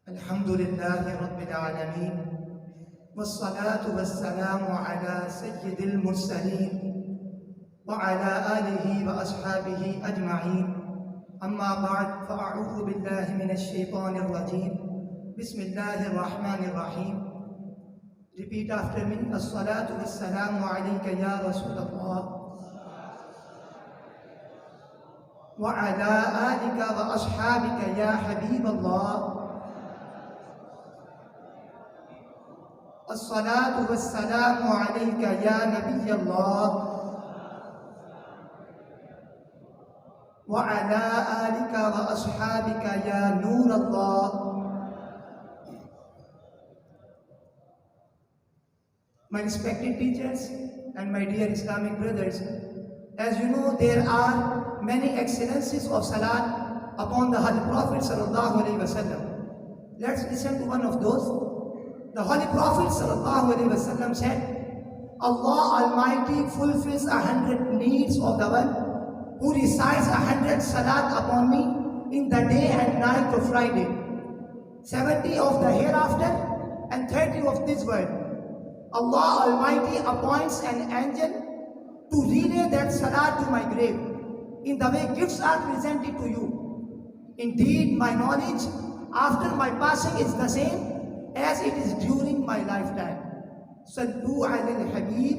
الحمد لله رب العالمين والصلاة والسلام على سيد المرسلين وعلى آله وأصحابه أجمعين أما بعد فأعوذ بالله من الشيطان الرجيم بسم الله الرحمن الرحيم. Repeat after me. الصلاة والسلام عليك يا رسول الله وعلى آلك وأصحابك يا حبيب الله. الصلاة والسلام عليك يا نبي الله وعلى آلك وأصحابك يا نور الله. My respected teachers and my dear Islamic brothers, as you know, there are many excellences of Salat upon the Holy Prophet sallallahu alaihi wasallam. Let's listen to one of those. The Holy Prophet sallallahu alaihi wasallam said, Allah Almighty fulfills 100 needs of the one who recites 100 Salat upon me in the day and night of Friday, 70 of the hereafter and 30 of this world. Allah Almighty appoints an angel to relay that Salat to my grave in the way gifts are presented to you. Indeed, my knowledge after my passing is the same as it is during my lifetime. Sallu ala al-Habib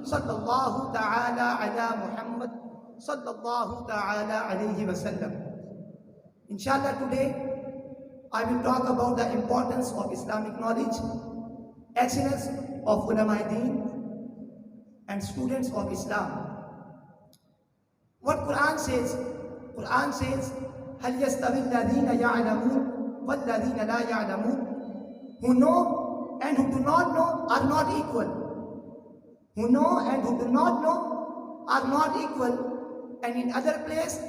sallallahu ta'ala ala Muhammad sallallahu ta'ala alayhi wa sallam. Inshallah, today I will talk about the importance of Islamic knowledge, excellence of Ulama and students of Islam. What Quran says? Quran says, هل يستوي الذين يعلمون والذين لا يعلمون? Who know and who do not know are not equal. Who know and who do not know are not equal. And in other place,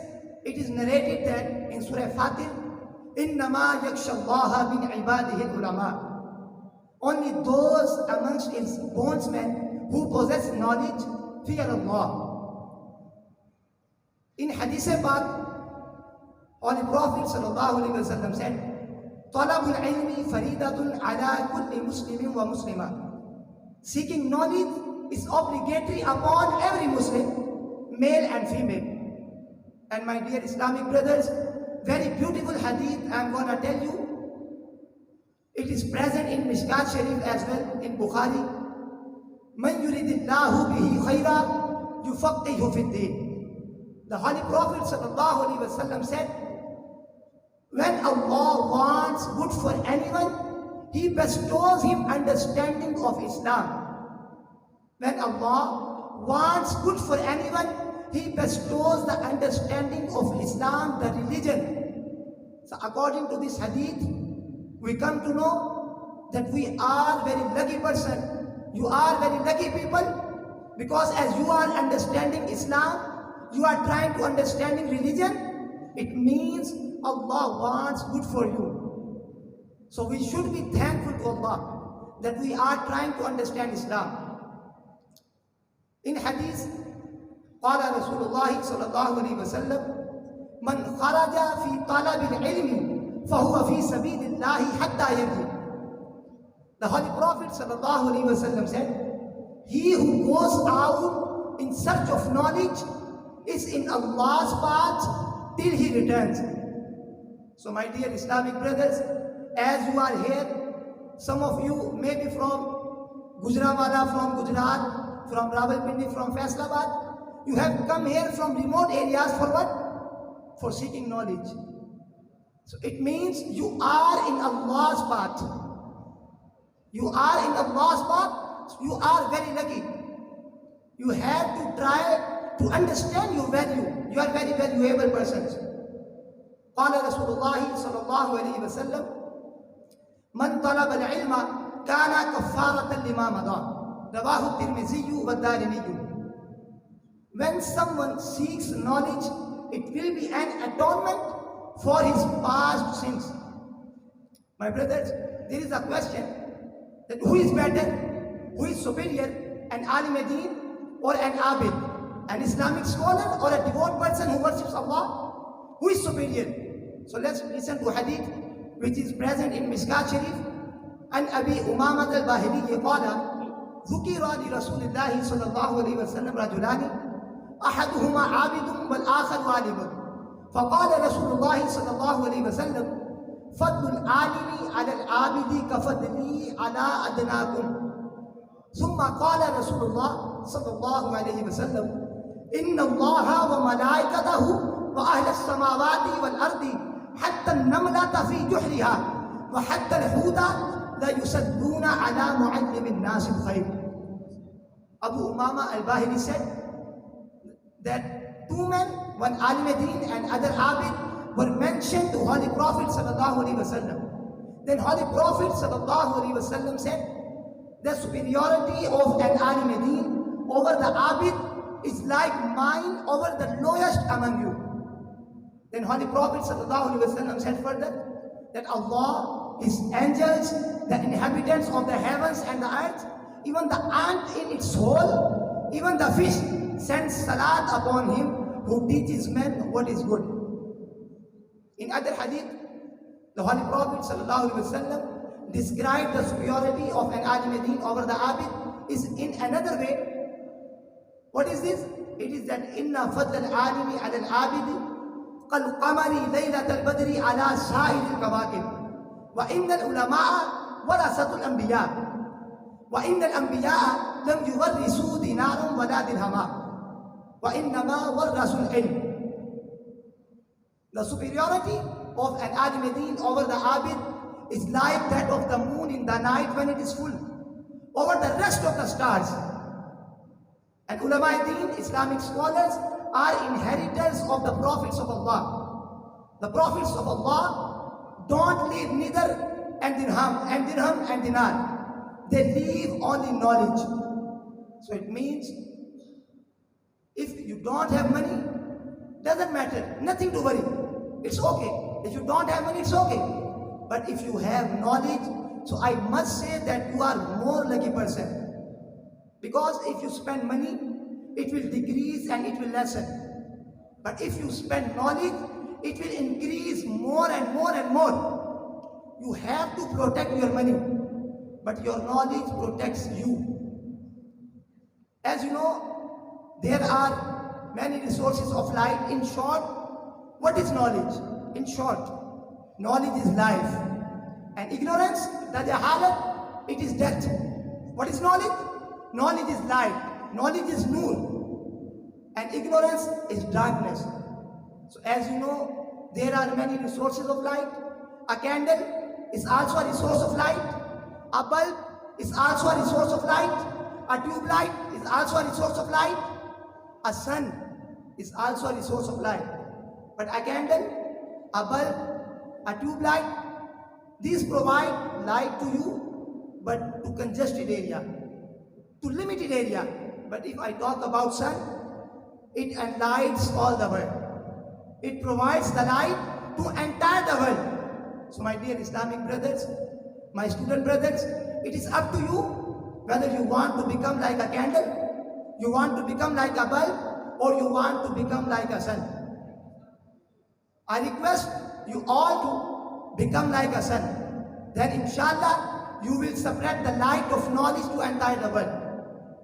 it is narrated that in Surah Fatir, إِنَّمَا يَخْشَى اللَّهَ مِنْ عِبَادِهِ الْعُلَمَاء. Only those amongst its bondsmen who possess knowledge fear Allah. In Hadith Pak, Holy Prophet sallallahu alaihi wasallam said, "Talabul ilmi faridatun ala kulli muslimin wa muslima." Seeking knowledge is obligatory upon every Muslim, male and female. And my dear Islamic brothers, very beautiful hadith I am gonna tell you. It is present in Mishkat Sharif as well, in Bukhari. Man yuridillahu bihi khayra yufaqihu fid din. The Holy Prophet sallallahu alaihi wasallam said, when Allah wants good for anyone, He bestows him understanding of Islam. When Allah wants good for anyone, He bestows the understanding of Islam, the religion. So according to this hadith, we come to know that we are very lucky person. You are very lucky people, because as you are understanding Islam, you are trying to understanding religion, it means Allah wants good for you. So we should be thankful to Allah that we are trying to understand Islam. In hadith, قال رسول الله صلى الله عليه وسلم من خرج في طلب العلم فهو في سبيل الله حتى يرجع. The Holy Prophet صلى الله عليه وسلم said, he who goes out in search of knowledge is in Allah's path till he returns. So my dear Islamic brothers, as you are here, some of you may be from Gujranwala, from Gujarat, from Rawalpindi, from Faisalabad. You have come here from remote areas for what? For seeking knowledge. So it means you are in Allah's path. You are in Allah's path. You are very lucky. You have to try to understand your value. You are very valuable persons. قال رسول الله صلى الله عليه وسلم من طلب العلم كان كفارة لما مضى. رواه الترمذي والدارمي. When someone seeks knowledge, it will be an atonement for his past sins. My brothers, there is a question that who is better, who is superior, an alim-e-deen or an abid, an Islamic scholar or a devout person who worships Allah? Who is superior? So let's listen to hadith which is present in Mishkat Sharif, and Abi Umamah al-Bahili qala ذكر لرسول الله صلى الله عليه وسلم رجلان أحدهما عابد والآخر عالم فقال رسول الله صلى الله عليه وسلم فضل العالم على العابد كفضلي على أدناكم ثم قال رسول الله صلى الله عليه وسلم إن الله وملائكته وأهل السماوات والأرض حتى النملة في جحرها وحتى الحوت لا يصلون على معلم الناس الخير. Abu Umama al-Bahili said that two men, one alim din and other abid, were mentioned to Holy Prophet sallallahu alaihi wasallam. Then Holy Prophet sallallahu alaihi wasallam said, the superiority of an alim din over the abid is like mine over the lowest among you. Then Holy Prophet sallallahu alaihi wasallam said further that Allah, His angels, the inhabitants of the heavens and the earth, even the ant in its hole, even the fish sends salat upon him who teaches men what is good. In other hadith, the Holy Prophet ﷺ described the superiority of an alim din over the abid is in another way. What is this? It is that inna fadl al-alimi ala al-abidi qal qamari laylat al-badri ala shahid al-kawakib. وإن العلماء ورثة الأنبياء وإن الأنبياء لم يورثوا دينارا ولا درهما وإنما ورثوا العلم. The superiority of an alim din over the abid is like that of the moon in the night when it is full over the rest of the stars. And ulama din, Islamic scholars, are inheritors of the prophets of Allah. The prophets of Allah don't leave neither and dirham and dinar. They leave only knowledge. So it means if you don't have money, doesn't matter, nothing to worry. It's okay. If you don't have money, it's okay. But if you have knowledge, so I must say that you are more lucky person. Because if you spend money, it will decrease and it will lessen. But if you spend knowledge, it will increase more and more and more. You have to protect your money, but your knowledge protects you. As you know, there are many resources of light. In short, what is knowledge? In short, knowledge is life. And ignorance, the jahalat, it is death. What is knowledge? Knowledge is light. Knowledge is nur. And ignorance is darkness. So as you know, there are many resources of light. A candle is also a resource of light. A bulb is also a resource of light. A tube light is also a resource of light. A sun is also a resource of light. But a candle, a bulb, a tube light, these provide light to you, but to congested area, to limited area. But if I talk about sun, it enlightens all the world. It provides the light to entire the world. So my dear Islamic brothers, my student brothers, it is up to you whether you want to become like a candle, you want to become like a bulb, or you want to become like a sun. I request you all to become like a sun. Then inshallah, you will spread the light of knowledge to entire the world.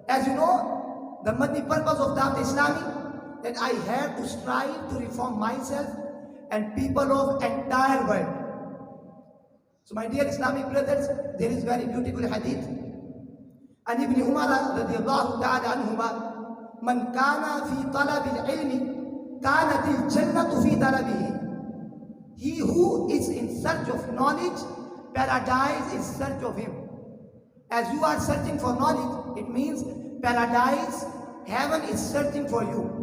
As you know, the Madani purpose of Dawat-e-Islami, that I have to strive to reform myself and people of entire world. So my dear Islamic brothers, there is very beautiful hadith. And Ibn Umar radiyallahu ta'ala anhuma, man kana fi talabil ilmi, kanatil jannatu fi talabihi. He who is in search of knowledge, paradise is search of him. As you are searching for knowledge, it means paradise, heaven is searching for you.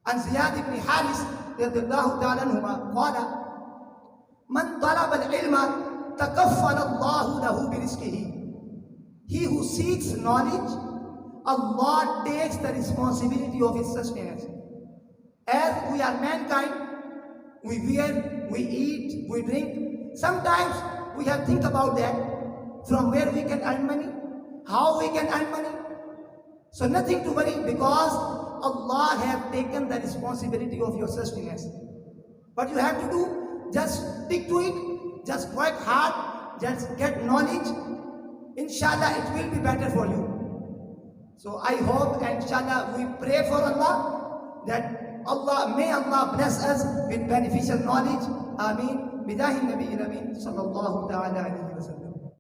And Ziyad ibn Haris radiyallahu ta'ala anhuma qala, man talaba al-ilma takaffala Allahu lahu birizqihi. He who seeks knowledge, Allah takes the responsibility of his sustenance. As we are mankind, we wear, we eat, we drink. Sometimes we have to think about that, from where we can earn money, how we can earn money. So nothing to worry, because Allah have taken the responsibility of your sustenance. What you have to do, just stick to it, just work hard, just get knowledge. Inshallah, it will be better for you. So I hope, and inshallah, we pray for Allah that may Allah bless us with beneficial knowledge. Ameen. Bidahi Nabi Amin sallallahu ta'ala alayhi wa sallam.